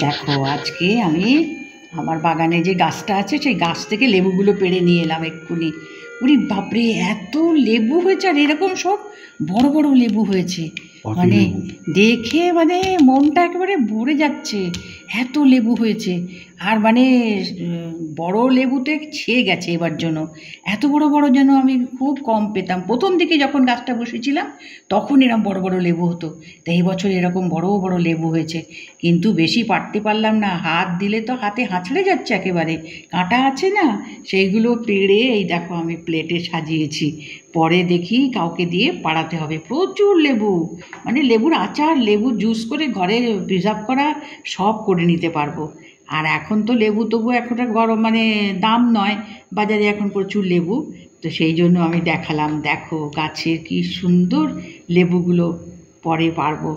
দেখো আজকে আমি আমার বাগানে যে গাছটা আছে সেই গাছ থেকে লেবুগুলো পেড়ে নিয়ে এলাম এক্ষুনি। উরি বাপরে, এত লেবু হয়েছে! আর এরকম সব বড় বড় লেবু হয়েছে, মানে দেখে মানে মনটা একেবারে ভরে যাচ্ছে, এত লেবু হয়েছে। আর মানে বড় লেবুতে ছেয়ে গেছে এবার জন্য, এত বড় বড় যেন আমি খুব কম পেতাম। প্রথম দিকে যখন গাছটা বসেছিলাম তখন এরকম বড় বড় লেবু হতো, তো এই বছর এরকম বড় বড় লেবু হয়েছে। কিন্তু বেশি পারতে পারলাম না, হাত দিলে তো হাতে হাঁচড়ে যাচ্ছে একেবারে, কাঁটা আছে না, সেইগুলো পেড়ে এই দেখো আমি প্লেটে সাজিয়েছি। পরে দেখি কাউকে দিয়ে পাড়াতে হবে। প্রচুর লেবু, মানে লেবুর আচার, লেবু জুস করে ঘরে প্রিজার্ভ করা সব করে নিতে পারবো। আর এখন তো লেবু তবু একটা গরম মানে দাম নয়, বাজারে এখন প্রচুর লেবু। তো সেই জন্য আমি দেখালাম, দেখো গাছের কি সুন্দর লেবুগুলো, পরে পারবো।